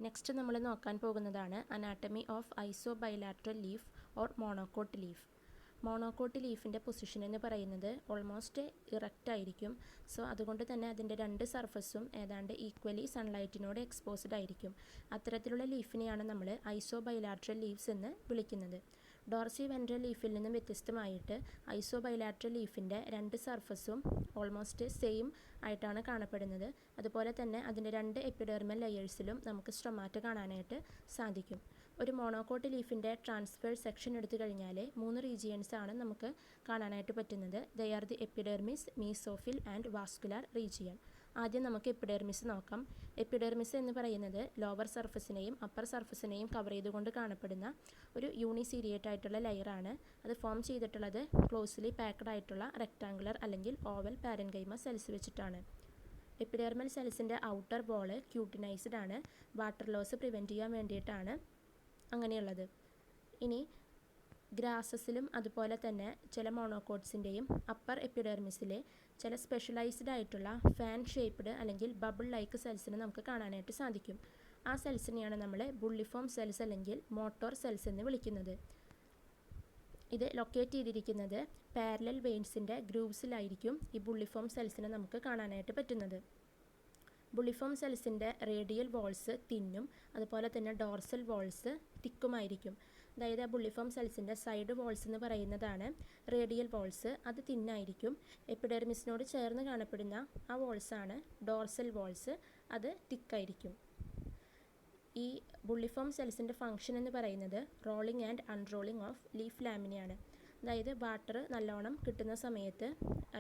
Next നമ്മൾ നോക്കാൻ പോകുന്നതാണ് anatomy of isobilateral leaf or monocot leaf. Monocot ലീഫിൻ്റെ പൊസിഷൻ എന്ന് പറയുന്നത് ഓൾമോസ്റ്റ് ഇറക്റ്റ് ആയിരിക്കും. സോ അതുകൊണ്ട് തന്നെ അതിൻ്റെ രണ്ട് സർഫസും ഏതാണ്ട് ഈക്വലി സൺലൈറ്റിനോട് എക്സ്പോസ്ഡ് ആയിരിക്കും. അത്തരത്തിലുള്ള ലീഫിനെയാണ് നമ്മൾ ഐസോബൈലാറ്ററൽ ലീവ്സ് എന്ന് വിളിക്കുന്നത്. ഡോർസി വെൻട്രൽ ലീഫിൽ നിന്നും വ്യത്യസ്തമായിട്ട് ഐസോബൈലാറ്ററൽ ലീഫിൻ്റെ രണ്ട് സർഫസും ഓൾമോസ്റ്റ് സെയിം ആയിട്ടാണ് കാണപ്പെടുന്നത്. അതുപോലെ തന്നെ അതിൻ്റെ രണ്ട് എപ്പിഡെർമൽ ലെയേഴ്സിലും നമുക്ക് സ്ട്രൊമാറ്റ കാണാനായിട്ട് സാധിക്കും. ഒരു മോണോകോട്ട് ലീഫിൻ്റെ ട്രാൻസ്ഫർ സെക്ഷൻ എടുത്തു കഴിഞ്ഞാൽ 3 റീജിയൻസ് ആണ് നമുക്ക് കാണാനായിട്ട് പറ്റുന്നത്. They are the epidermis, mesophyll and vascular region. ആദ്യം നമുക്ക് എപ്പിഡെർമിസ് നോക്കാം. എപ്പിഡെർമിസ് എന്ന് പറയുന്നത് ലോവർ സർഫസിനെയും അപ്പർ സർഫസിനെയും കവർ ചെയ്തുകൊണ്ട് കാണപ്പെടുന്ന ഒരു യൂണിസീരിയേറ്റ് ആയിട്ടുള്ള ലെയറാണ്. അത് ഫോം ചെയ്തിട്ടുള്ളത് ക്ലോസ്ലി പാക്ഡ് ആയിട്ടുള്ള റെക്ടാങ്കുലർ അല്ലെങ്കിൽ ഓവൽ പാരൻകൈമ സെൽസ് വെച്ചിട്ടാണ്. എപ്പിഡെർമൽ സെൽസിൻ്റെ ഔട്ടർ വോള് ക്യൂട്ടിനൈസ്ഡ് ആണ്. വാട്ടർ ലോസ് പ്രിവെൻറ്റ് ചെയ്യാൻ വേണ്ടിയിട്ടാണ് അങ്ങനെയുള്ളത്. ഇനി ഗ്രാസസിലും അതുപോലെ തന്നെ ചില മോണോകോട്ട്സിൻ്റെയും അപ്പർ എപ്പിഡെർമിസിലെ ചില സ്പെഷ്യലൈസ്ഡ് ആയിട്ടുള്ള ഫാൻ ഷേപ്പ്ഡ് അല്ലെങ്കിൽ ബബിൾ ലൈക്ക് സെൽസിനെ നമുക്ക് കാണാനായിട്ട് സാധിക്കും. ആ സെൽസിനെയാണ് നമ്മൾ ബുള്ളിഫോം സെൽസ് അല്ലെങ്കിൽ മോട്ടോർ സെൽസ് എന്ന് വിളിക്കുന്നത്. ഇത് ലൊക്കേറ്റ് ചെയ്തിരിക്കുന്നത് പാരലൽ വെയിൻസിൻ്റെ ഗ്രൂവ്സിലായിരിക്കും ഈ ബുള്ളിഫോം സെൽസിനെ നമുക്ക് കാണാനായിട്ട് പറ്റുന്നത്. ബുള്ളിഫോം സെൽസിൻ്റെ റേഡിയൽ വോൾസ് തിന്നും അതുപോലെ തന്നെ ഡോർസൽ വോൾസ് തിക്കുമായിരിക്കും. അതായത് ബുള്ളിഫോം സെൽസിൻ്റെ സൈഡ് വോൾസ് എന്ന് പറയുന്നതാണ് റേഡിയൽ വോൾസ്, അത് തിന്നായിരിക്കും. എപ്പിഡെർമിസിനോട് ചേർന്ന് കാണപ്പെടുന്ന ആ വോൾസാണ് ഡോർസൽ വോൾസ്, അത് തിക്കായിരിക്കും. ഈ ബുള്ളിഫോം സെൽസിൻ്റെ ഫംഗ്ഷൻ എന്ന് പറയുന്നത് rolling and unrolling of leaf ലാമിനയാണ്. അതായത് വാട്ടർ നല്ലോണം കിട്ടുന്ന സമയത്ത്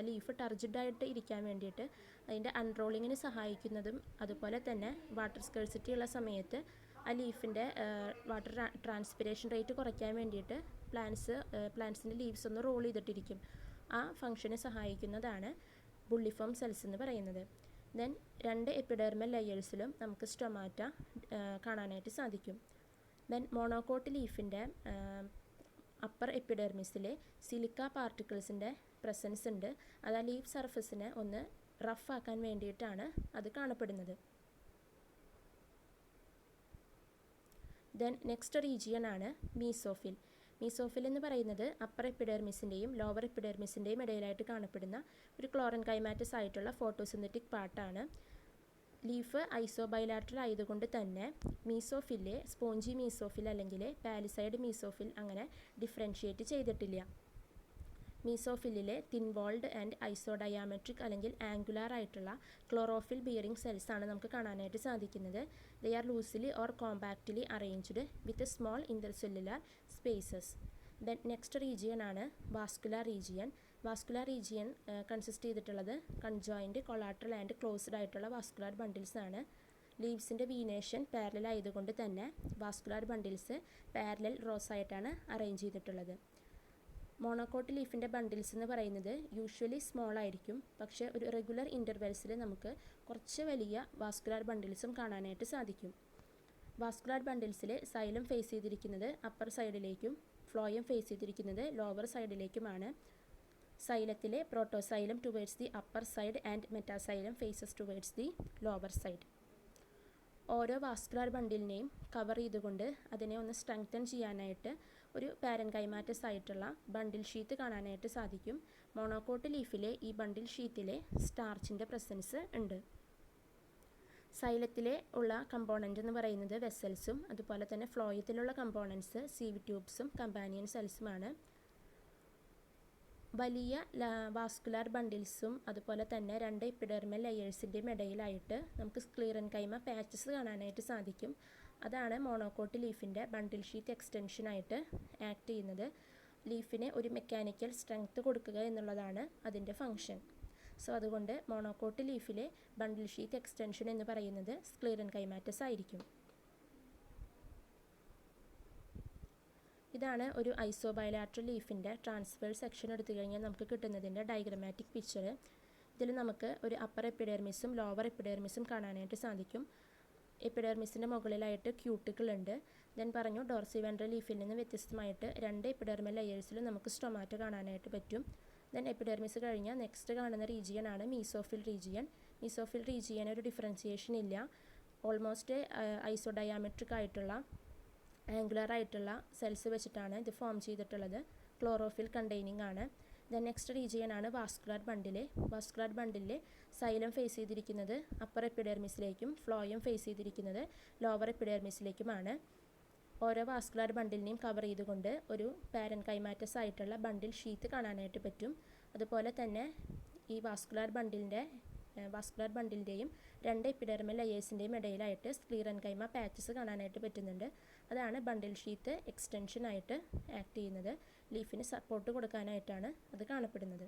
ലീഫ് ടർജിഡായിട്ട് ഇരിക്കാൻ വേണ്ടിയിട്ട് അതിൻ്റെ അൺറോളിങ്ങിന് സഹായിക്കുന്നതും അതുപോലെ തന്നെ വാട്ടർ സ്കേഴ്സിറ്റി ഉള്ള സമയത്ത് ആ ലീഫിൻ്റെ വാട്ടർ ട്രാൻസ്പിരേഷൻ റേറ്റ് കുറയ്ക്കാൻ വേണ്ടിയിട്ട് പ്ലാന്റ്സിൻ്റെ ലീവ്സ് ഒന്ന് റോൾ ചെയ്തിട്ടിരിക്കും. ആ ഫംഗ്ഷനെ സഹായിക്കുന്നതാണ് ബുള്ളിഫോം സെൽസ് എന്ന് പറയുന്നത്. ദെൻ രണ്ട് എപ്പിഡെർമൽ ലെയേഴ്സിലും നമുക്ക് സ്ട്രൊമാറ്റ കാണാനായിട്ട് സാധിക്കും. ദെൻ മോണോകോട്ട് ലീഫിൻ്റെ അപ്പർ എപ്പിഡെർമിസിലെ സിലിക്ക പാർട്ടിക്കിൾസിൻ്റെ പ്രസൻസ് ഉണ്ട്. അത് ആ ലീഫ് സർഫസിനെ ഒന്ന് റഫ് ആക്കാൻ വേണ്ടിയിട്ടാണ് അത് കാണപ്പെടുന്നത്. ദെൻ നെക്സ്റ്റ് റീജിയൻ ആണ് മീസോഫിൽ. മീസോഫിൽ എന്ന് പറയുന്നത് അപ്പർ എപ്പിഡെർമിസിൻ്റെയും ലോവർ എപ്പിഡെർമിസിൻ്റെയും ഇടയിലായിട്ട് കാണപ്പെടുന്ന ഒരു ക്ലോറൻകൈമാറ്റസ് ആയിട്ടുള്ള ഫോട്ടോസിന്തറ്റിക് പാർട്ടാണ്. ലീഫ് ഐസോബൈലാറ്ററൽ ആയതുകൊണ്ട് തന്നെ മീസോഫിലെ സ്പോഞ്ചി മീസോഫിൽ അല്ലെങ്കിൽ പാലിസൈഡ് മീസോഫിൽ അങ്ങനെ ഡിഫറൻഷിയേറ്റ് ചെയ്തിട്ടില്ല. മീസോഫില്ലിലെ തിൻ വോൾഡ് ആൻഡ് ഐസോഡയാമെട്രിക് അല്ലെങ്കിൽ ആംഗുലാർ ആയിട്ടുള്ള ക്ലോറോഫിൽ ബിയറിംഗ് സെൽസ് ആണ് നമുക്ക് കാണാനായിട്ട് സാധിക്കുന്നത്. They are loosely or compactly arranged with small intercellular spaces. Then next region ആണ് vascular region. Vascular region consist ചെയ്തിട്ടുള്ളത് കൺജോയിൻറ്റ്, കൊളാട്രൽ ആൻഡ് ക്ലോസ്ഡ് ആയിട്ടുള്ള വാസ്കുലാർ ബണ്ടിൽസ് ആണ്. ലീവ്സിൻ്റെ വീനേഷൻ പാരലൽ ആയതുകൊണ്ട് തന്നെ വാസ്കുലാർ ബണ്ടിൽസ് പാരലൽ റോസ് ആയിട്ടാണ് അറേഞ്ച് ചെയ്തിട്ടുള്ളത്. Monocot ലീഫിൻ്റെ ബണ്ടിൽസ് എന്ന് പറയുന്നത് യൂഷ്വലി സ്മോൾ ആയിരിക്കും, പക്ഷേ ഒരു റെഗുലർ ഇൻ്റർവെൽസിൽ നമുക്ക് കുറച്ച് വലിയ വാസ്കുലാർ ബണ്ടിൽസും കാണാനായിട്ട് സാധിക്കും. വാസ്കുലാർ ബണ്ടിൽസിൽ സൈലം ഫേസ് ചെയ്തിരിക്കുന്നത് അപ്പർ സൈഡിലേക്കും ഫ്ലോയം ഫേസ് ചെയ്തിരിക്കുന്നത് ലോവർ സൈഡിലേക്കുമാണ്. സൈലത്തിലെ protoxylem towards the upper side and metaxylem faces towards the lower side. ഓരോ വാസ്കുലാർ ബണ്ടിലിനെയും കവർ ചെയ്തുകൊണ്ട് അതിനെ ഒന്ന് സ്ട്രെങ്തൻ ചെയ്യാനായിട്ട് ഒരു പാരൻകൈമാറ്റസ് ആയിട്ടുള്ള ബണ്ടിൽ ഷീറ്റ് കാണാനായിട്ട് സാധിക്കും. മോണോകോട്ട് ലീഫിലെ ഈ ബണ്ടിൽ ഷീറ്റിലെ സ്റ്റാർച്ചിൻ്റെ പ്രസൻസ് ഉണ്ട്. സൈലത്തിലെ ഉള്ള കമ്പോണൻ്റ് എന്ന് പറയുന്നത് വെസൽസും അതുപോലെ തന്നെ ഫ്ലോയത്തിലുള്ള കമ്പോണൻസ് സീവ് ട്യൂബ്സും കമ്പാനിയൻ സെൽസുമാണ്. വലിയ വാസ്കുലാർ ബണ്ടിൽസും അതുപോലെ തന്നെ രണ്ട് എപ്പിഡെർമൽ ലെയേഴ്സിൻ്റെയും ഇടയിലായിട്ട് നമുക്ക് സ്ക്ലീറൻകൈമ പാച്ചസ് കാണാനായിട്ട് സാധിക്കും. അതാണ് മോണോകോട്ട് ലീഫിൻ്റെ ബണ്ടിൽ ഷീറ്റ് എക്സ്റ്റൻഷനായിട്ട് ആക്ട് ചെയ്യുന്നത്. ലീഫിന് ഒരു മെക്കാനിക്കൽ സ്ട്രെങ്ത് കൊടുക്കുക എന്നുള്ളതാണ് അതിൻ്റെ ഫങ്ഷൻ. സോ അതുകൊണ്ട് മോണോകോട്ട് ലീഫിലെ ബണ്ടിൽ ഷീറ്റ് എക്സ്റ്റൻഷൻ എന്ന് പറയുന്നത് സ്ക്ലീറൻകൈമാറ്റസ് ആയിരിക്കും. ഇതാണ് ഒരു ഐസോബൈലാറ്ററൽ ലീഫിൻ്റെ ട്രാൻസ്ഫർ സെക്ഷൻ എടുത്തു കഴിഞ്ഞാൽ നമുക്ക് കിട്ടുന്നതിൻ്റെ ഡയഗ്രമാറ്റിക് പിക്ചർ. ഇതിൽ നമുക്ക് ഒരു അപ്പർ എപ്പിഡെർമിസും ലോവർ എപ്പിഡെർമിസും കാണാനായിട്ട് സാധിക്കും. എപ്പിഡെർമിസിൻ്റെ മുകളിലായിട്ട് ക്യൂട്ടിക്കിൾ ഉണ്ട്. ഞാൻ പറഞ്ഞു ഡോർസി വെൻട്രൽ ലീഫിൽ നിന്ന് വ്യത്യസ്തമായിട്ട് രണ്ട് എപ്പിഡെർമൽ ലെയേഴ്സിലും നമുക്ക് സ്ട്രൊമാറ്റ കാണാനായിട്ട് പറ്റും. ദെൻ എപ്പിഡെർമിസ് കഴിഞ്ഞാൽ നെക്സ്റ്റ് കാണുന്ന റീജിയൻ ആണ് മീസോഫിൽ റീജിയൻ. മീസോഫിൽ റീജിയൻ ഒരു ഡിഫറൻസിയേഷൻ ഇല്ല. ഓൾമോസ്റ്റ് ഐസോഡയാമെട്രിക് ആയിട്ടുള്ള ആംഗുലർ ആയിട്ടുള്ള സെൽസ് വെച്ചിട്ടാണ് ഇത് ഫോം ചെയ്തിട്ടുള്ളത്. ക്ലോറോഫിൽ കണ്ടെയ്നിങ് ആണ്. ദെൻ നെക്സ്റ്റ് റീജിയൻ ആണ് vascular bundle. Vascular bundle xylem face ചെയ്തിരിക്കുന്നത് അപ്പർ എപ്പിഡെർമിസിലേക്കും ഫ്ലോയം ഫേസ് ചെയ്തിരിക്കുന്നത് ലോവർ എപ്പിഡെർമിസിലേക്കുമാണ്. ഓരോ വാസ്കുലർ ബണ്ടിലിനെയും കവർ ചെയ്തുകൊണ്ട് ഒരു പാരൻകൈമാറ്റസ് ആയിട്ടുള്ള ബണ്ടിൽ ഷീത്ത് കാണാനായിട്ട് പറ്റും. അതുപോലെ തന്നെ ഈ വാസ്കുലർ ബണ്ടിലിൻ്റെയും രണ്ട് എപ്പിഡെർമൽ ലെയേഴ്സിൻ്റെയും ഇടയിലായിട്ട് സ്ക്ലീറൻകൈമ പാച്ചസ് കാണാനായിട്ട് പറ്റുന്നുണ്ട്. അതാണ് ബണ്ടിൽ ഷീത്ത് എക്സ്റ്റൻഷൻ ആയിട്ട് ആക്ട് ചെയ്യുന്നത്. ലീഫിന് സപ്പോർട്ട് കൊടുക്കാനായിട്ടാണ് അത് കാണപ്പെടുന്നത്.